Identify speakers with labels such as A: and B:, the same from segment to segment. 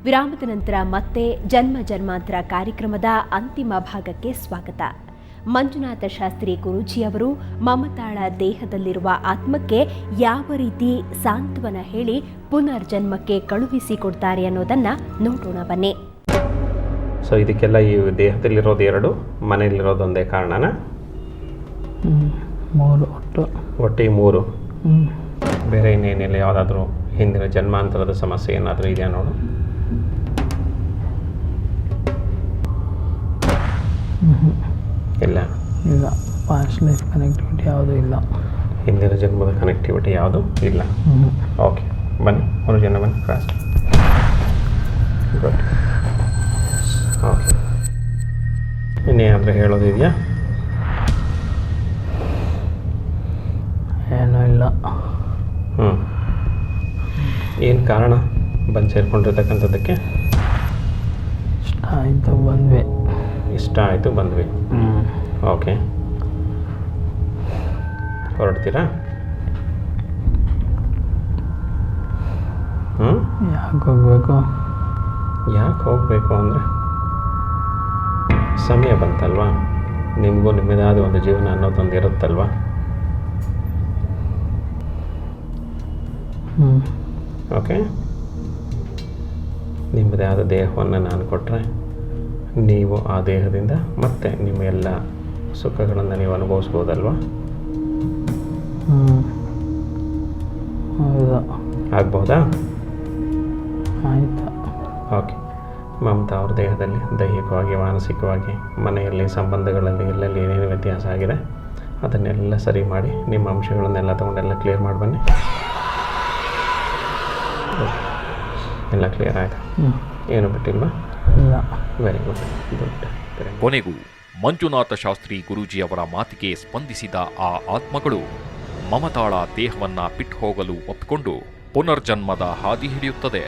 A: ವಿರಾಮದ ನಂತರ ಮತ್ತೆ ಜನ್ಮ ಜನ್ಮಾಂತರ ಕಾರ್ಯಕ್ರಮದ ಅಂತಿಮ ಭಾಗಕ್ಕೆ ಸ್ವಾಗತ. ಮಂಜುನಾಥ ಶಾಸ್ತ್ರಿ ಗುರೂಜಿಯವರು ಮಮತಾಳ ದೇಹದಲ್ಲಿರುವ ಆತ್ಮಕ್ಕೆ ಯಾವ ರೀತಿ ಸಾಂತ್ವನ ಹೇಳಿ ಪುನರ್ಜನ್ಮಕ್ಕೆ ಕಳುಹಿಸಿಕೊಡ್ತಾರೆ ಅನ್ನೋದನ್ನ ನೋಡೋಣ ಬನ್ನಿ.
B: ಸೊ ಇದಕ್ಕೆಲ್ಲ ಈ ದೇಹದಲ್ಲಿರೋದು ಎರಡು, ಮನೆಯಲ್ಲಿರೋದು ಒಂದೇ ಕಾರಣನಾ?
C: ಮೂರು
B: ಒಟ್ಟಿಗೆ ಮೂರು. ಬೇರೆ ಇನ್ನೇನಿಲ್ಲ, ಯಾವುದಾದ್ರೂ ಹಿಂದಿನ ಜನ್ಮಾಂತರದ ಸಮಸ್ಯೆ ಏನಾದರೂ ಇದೆಯಾ ನೋಡು. ಇಲ್ಲ
C: ಇಲ್ಲ, ಪಾಸ್ಟ್ ಲೈಫ್ ಕನೆಕ್ಟಿವಿಟಿ ಯಾವುದೂ ಇಲ್ಲ.
B: ಹಿಂದಿನ ಜನ್ಮದ ಕನೆಕ್ಟಿವಿಟಿ ಯಾವುದು ಇಲ್ಲ. ಓಕೆ, ಬನ್ನಿ ಒಂದು ಜನ ಬನ್ನಿ ಫಾಸ್ಟ್. ಗುಡ್. ಓಕೆ, ಇನ್ನೇನಾದರೂ ಹೇಳೋದು ಇದೆಯಾ?
C: ಏನೂ ಇಲ್ಲ.
B: ಏನು ಕಾರಣ ಬಂದು ಸೇರ್ಕೊಂಡಿರ್ತಕ್ಕಂಥದ್ದಕ್ಕೆ? ಇಷ್ಟ ಆಯಿತು ಬಂದ್ವಿ. ಓಕೆ, ಹೊರಡ್ತೀರಾ? ಯಾಕೆ ಹೋಗಬೇಕು ಅಂದರೆ ಸಮಯ ಬಂತಲ್ವಾ, ನಿಮಗೂ ನಿಮ್ಮದಾದ ಒಂದು ಜೀವನ ಅನ್ನೋದೊಂದು ಇರುತ್ತಲ್ವಾ. ಓಕೆ, ನಿಮ್ಮದೇ ಆದ ದೇಹವನ್ನು ನಾನು ಕೊಟ್ಟರೆ ನೀವು ಆ ದೇಹದಿಂದ ಮತ್ತೆ ನಿಮ್ಮ ಎಲ್ಲ ಸುಖಗಳನ್ನು ನೀವು ಅನುಭವಿಸ್ಬೋದಲ್ವಾ. ಆಗ್ಬೋದಾ?
C: ಆಯಿತು.
B: ಓಕೆ, ಮಮತಾ ಅವ್ರ ದೇಹದಲ್ಲಿ ದೈಹಿಕವಾಗಿ, ಮಾನಸಿಕವಾಗಿ, ಮನೆಯಲ್ಲಿ, ಸಂಬಂಧಗಳಲ್ಲಿ ಎಲ್ಲೆಲ್ಲಿ ಏನೇನು ವ್ಯತ್ಯಾಸ ಆಗಿದೆ ಅದನ್ನೆಲ್ಲ ಸರಿ ಮಾಡಿ ನಿಮ್ಮ ಅಂಶಗಳನ್ನೆಲ್ಲ ತೊಗೊಂಡೆಲ್ಲ ಕ್ಲಿಯರ್ ಮಾಡಿ ಬನ್ನಿ. ಎಲ್ಲ ಕ್ಲಿಯರ್ ಆಯಿತು? ಏನು ಬಿಟ್ಟಿಲ್ವಾ? Very good, good.
D: ಕೊನೆಗೂ ಮಂಜುನಾಥ ಶಾಸ್ತ್ರಿ ಗುರೂಜಿಯವರ ಮಾತಿಗೆ ಸ್ಪಂದಿಸಿದ ಆ ಆತ್ಮಗಳು ಮಮತಾಳ ದೇಹವನ್ನ ಬಿಟ್ಟು ಹೋಗಲು ಒಪ್ಪಿಕೊಂಡು ಪುನರ್ಜನ್ಮದ ಹಾದಿ ಹಿಡಿಯುತ್ತದೆ.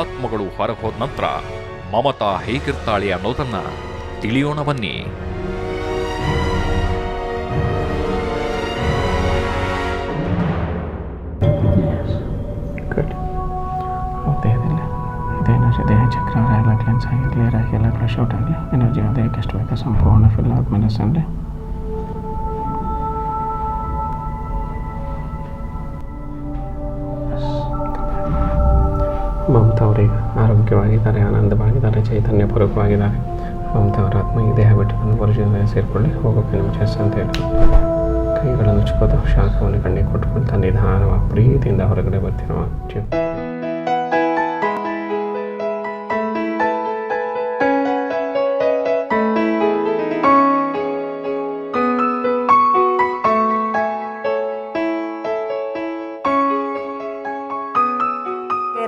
D: ಆತ್ಮಗಳು ಹೊರಹೋದ ನಂತರ ಮಮತಾ ಹೇಗಿರ್ತಾಳೆ ಅನ್ನೋದನ್ನ ತಿಳಿಯೋಣ ಬನ್ನಿ.
B: ದೇಹ ಚಕ್ರ ಎಲ್ಲ ಕ್ಲೆನ್ಸ್ ಆಗಿ ಕ್ಲಿಯರ್ ಆಗಿ ಎಲ್ಲ ಫ್ಲಶ್ ಔಟ್ ಆಗಲಿ. ಎನರ್ಜಿ ದೇಹಕ್ಕೆ ಎಷ್ಟು ಬೇಕೋ ಸಂಪೂರ್ಣ ಫಿಲ್ ಆದಮೇಲೆ ಸಂಡೆ ಮಮತಾ ಅವರೀಗ ಆರೋಗ್ಯವಾಗಿದ್ದಾರೆ, ಆನಂದವಾಗಿದ್ದಾರೆ, ಚೈತನ್ಯಪೂರ್ವಕವಾಗಿದ್ದಾರೆ. ಮಮತಾ ಅವರ ಆತ್ಮ ಈ ದೇಹ ಬಿಟ್ಟು ಬಂದು ವರ್ಜನೆ ಸೇರಿಕೊಳ್ಳಿ, ಹೋಗೋಕೆ ನಿಮ್ಮ ಚೆಸ್ ಅಂತ ಹೇಳಿ ಕೈಗಳನ್ನು ಉಚ್ಕೋದು, ಶಾಖವನ್ನು ಕಣ್ಣಿಗೆ ಕೊಟ್ಕೊಳ್ತಾ ನಿಧಾನವಾಗಿ ಪ್ರೀತಿಯಿಂದ ಹೊರಗಡೆ ಬರ್ತೀವಿ ನಾವು.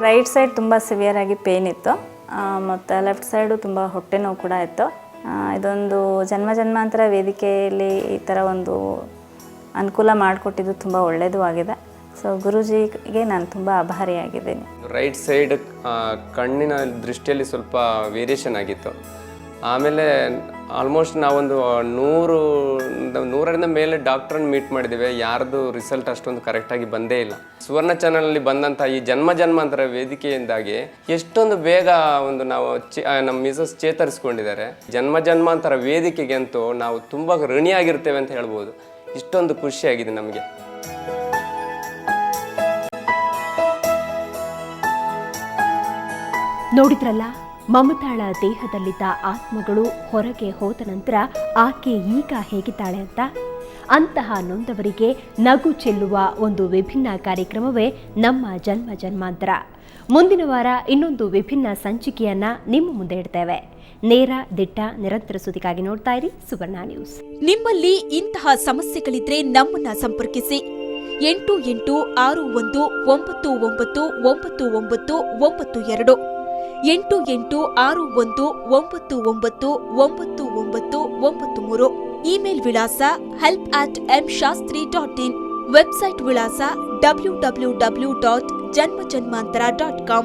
E: ರೈಟ್ ಸೈಡ್ ತುಂಬ ಸಿವಿಯರಾಗಿ ಪೇಯ್ನ್ ಇತ್ತು, ಮತ್ತು ಲೆಫ್ಟ್ ಸೈಡು ತುಂಬ ಹೊಟ್ಟೆ ನೋವು ಕೂಡ ಇತ್ತು. ಇದೊಂದು ಜನ್ಮಾಂತರ ವೇದಿಕೆಯಲ್ಲಿ ಈ ಥರ ಒಂದು ಅನುಕೂಲ ಮಾಡಿಕೊಟ್ಟಿದ್ದು ತುಂಬ ಒಳ್ಳೆಯದು ಆಗಿದೆ. ಸೊ ಗುರೂಜಿಗೆ ನಾನು ತುಂಬ ಆಭಾರಿಯಾಗಿದ್ದೀನಿ.
F: ರೈಟ್ ಸೈಡ್ ಕಣ್ಣಿನ ದೃಷ್ಟಿಯಲ್ಲಿ ಸ್ವಲ್ಪ ವೇರಿಯೇಷನ್ ಆಗಿತ್ತು. ಆಮೇಲೆ ಆಲ್ಮೋಸ್ಟ್ ನಾವೊಂದು 100ರಿಂದ ಮೇಲೆ ಡಾಕ್ಟ್ರನ್ನ ಮೀಟ್ ಮಾಡಿದ್ದೇವೆ. ಯಾರ್ದು ರಿಸಲ್ಟ್ ಅಷ್ಟೊಂದು ಕರೆಕ್ಟಾಗಿ ಬಂದೇ ಇಲ್ಲ. ಸುವರ್ಣ ಚಾನಲಲ್ಲಿ ಬಂದಂಥ ಈ ಜನ್ಮಾಂತರ ವೇದಿಕೆಯಿಂದಾಗಿ ಎಷ್ಟೊಂದು ಬೇಗ ಒಂದು ನಾವು ನಮ್ಮ ಮಿಸಸ್ ಚೇತರಿಸ್ಕೊಂಡಿದ್ದಾರೆ. ಜನ್ಮಾಂತರ ವೇದಿಕೆಗೆ ಅಂತೂ ನಾವು ತುಂಬ ಋಣಿಯಾಗಿರ್ತೇವೆ ಅಂತ ಹೇಳ್ಬೋದು. ಇಷ್ಟೊಂದು ಖುಷಿಯಾಗಿದೆ ನಮಗೆ.
A: ನೋಡಿದ್ರಲ್ಲ, ಮಮತಾಳ ದೇಹದಲ್ಲಿದ್ದ ಆತ್ಮಗಳು ಹೊರಗೆ ಹೋದ ನಂತರ ಆಕೆ ಈಗ ಹೇಗಿದ್ದಾಳೆ ಅಂತ. ಅಂತಹ ನೊಂದವರಿಗೆ ನಗು ಚೆಲ್ಲುವ ಒಂದು ವಿಭಿನ್ನ ಕಾರ್ಯಕ್ರಮವೇ ನಮ್ಮ ಜನ್ಮಾಂತರ. ಮುಂದಿನ ವಾರ ಇನ್ನೊಂದು ವಿಭಿನ್ನ ಸಂಚಿಕೆಯನ್ನ ನಿಮ್ಮ ಮುಂದೆ ಇಡ್ತೇವೆ. ನೇರ, ದಿಟ್ಟ, ನಿರಂತರ ಸುದ್ದಿಗಾಗಿ ನೋಡ್ತಾ ಇರಿ ಸುವರ್ಣ ನ್ಯೂಸ್.
G: ನಿಮ್ಮಲ್ಲಿ ಇಂತಹ ಸಮಸ್ಯೆಗಳಿದ್ರೆ ನಮ್ಮನ್ನ ಸಂಪರ್ಕಿಸಿ. 8861999992 8861999993. ಇಮೇಲ್ ವಿಳಾಸ help@mshastri.in. ವೆಬ್ಸೈಟ್ ವಿಳಾಸ www.janmajanmantara.com.